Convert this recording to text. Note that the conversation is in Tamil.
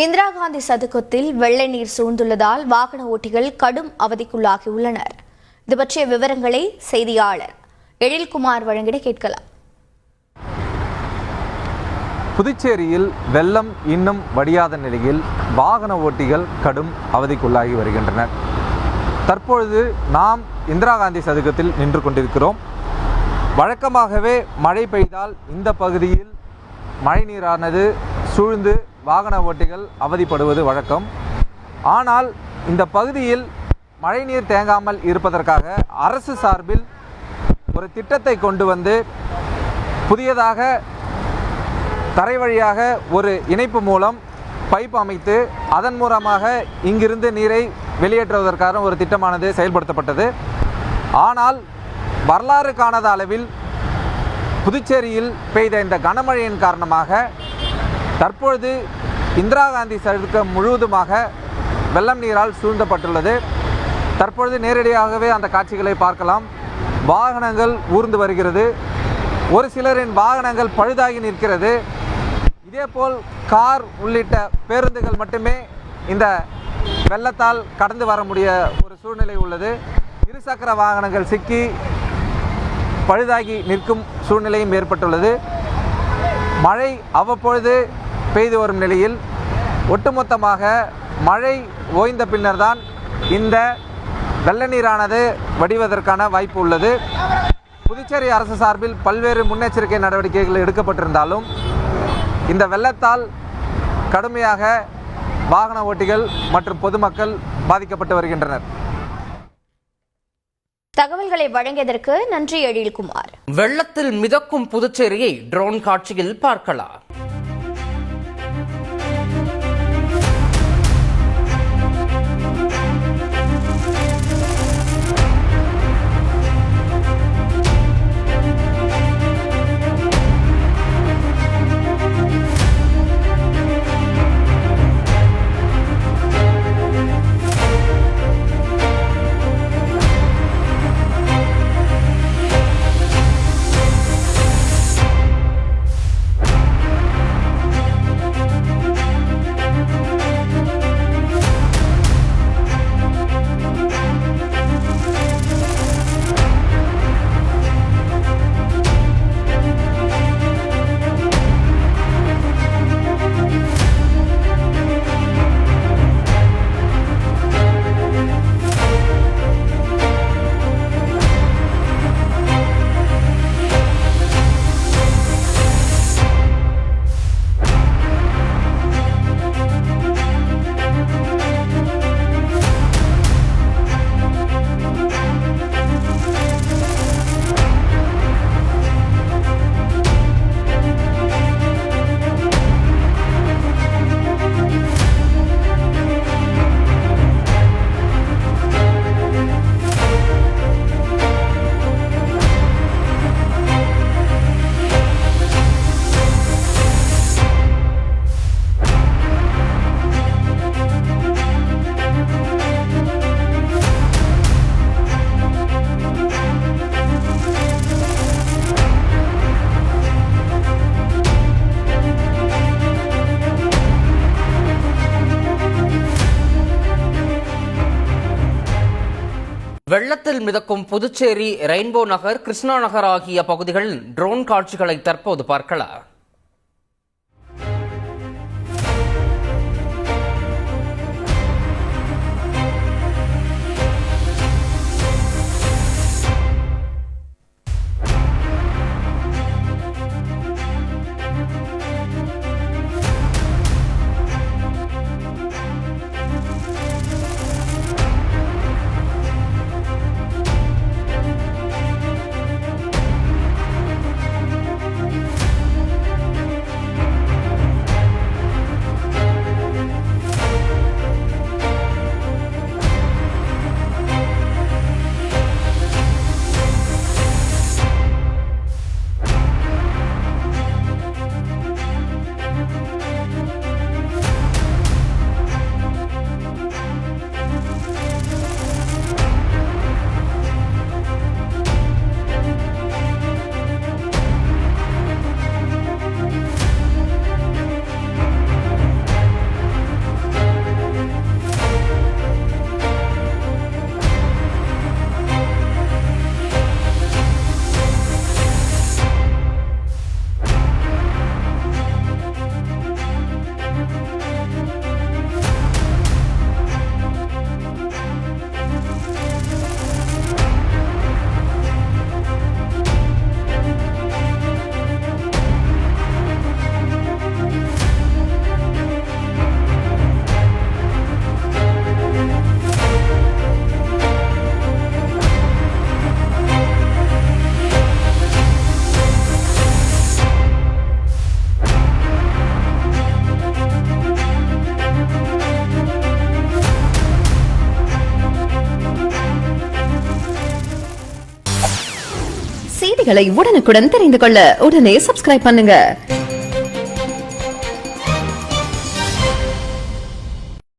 இந்திரா காந்தி சதுக்கத்தில் வெள்ள நீர் சூழ்ந்துள்ளதால் வாகன ஓட்டிகள் கடும் அவதிக்குள்ளாகியுள்ளனர். இது பற்றிய விவரங்களை செய்தியாளர் எழில்குமார் வழங்கிட கேட்கலாம். புதுச்சேரியில் வெள்ளம் இன்னும் வடியாத நிலையில் வாகன ஓட்டிகள் கடும் அவதிக்குள்ளாகி வருகின்றனர். தற்பொழுது நாம் இந்திரா காந்தி சதுக்கத்தில் நின்று கொண்டிருக்கிறோம். வழக்கமாகவே மழை பெய்தால் இந்த பகுதியில் மழை நீரானது சூழ்ந்து வாகன ஓட்டிகள் அவதிப்படுவது வழக்கம். ஆனால் இந்த பகுதியில் மழைநீர் தேங்காமல் இருப்பதற்காக அரசு சார்பில் ஒரு திட்டத்தை கொண்டு வந்து புதியதாக தரை வழியாக ஒரு இணைப்பு மூலம் பைப் அமைத்து அதன் மூலமாக இங்கிருந்து நீரை வெளியேற்றுவதற்கான ஒரு திட்டமானது செயல்படுத்தப்பட்டது. ஆனால் வரலாறு காணாத அளவில் புதுச்சேரியில் பெய்த இந்த கனமழையின் காரணமாக தற்பொழுது இந்திரா காந்தி சதுக்கம் முழுவதுமாக வெள்ளம் நீரால் சூழ்ந்தப்பட்டுள்ளது. தற்பொழுது நேரடியாகவே அந்த காட்சிகளை பார்க்கலாம். வாகனங்கள் ஊர்ந்து வருகிறது. ஒரு சிலரின் வாகனங்கள் பழுதாகி நிற்கிறது. இதேபோல் கார் உள்ளிட்ட பேருந்துகள் மட்டுமே இந்த வெள்ளத்தால் கடந்து வர முடிய ஒரு சூழ்நிலை உள்ளது. இருசக்கர வாகனங்கள் சிக்கி பழுதாகி நிற்கும் சூழ்நிலையும் ஏற்பட்டுள்ளது. மழை அவ்வப்பொழுது பெய்து வரும் நிலையில் ஒட்டுமொத்தமாக மழை ஓய்ந்த பின்னர் தான் இந்த வெள்ள நீரானது வடிவதற்கான வாய்ப்பு உள்ளது. புதுச்சேரி அரசு சார்பில் பல்வேறு முன்னெச்சரிக்கை நடவடிக்கைகள் எடுக்கப்பட்டிருந்தாலும் இந்த வெள்ளத்தால் கடுமையாக வாகன ஓட்டிகள் மற்றும் பொதுமக்கள் பாதிக்கப்பட்டு வருகின்றனர். தகவல்களை வழங்கியதற்கு நன்றி எழில்குமார். வெள்ளத்தில் மிதக்கும் புதுச்சேரியை ட்ரோன் காட்சியில் பார்க்கலாம். வெள்ளத்தில் மிதக்கும் புதுச்சேரி, ரெயின்போ நகர், கிருஷ்ணா நகர் ஆகிய பகுதிகளில் ட்ரோன் காட்சிகளை தற்போது பார்க்கலாம். செய்திகளை உடனுக்குடன் தெரிந்து கொள்ள உடனே சப்ஸ்கிரைப் பண்ணுங்க.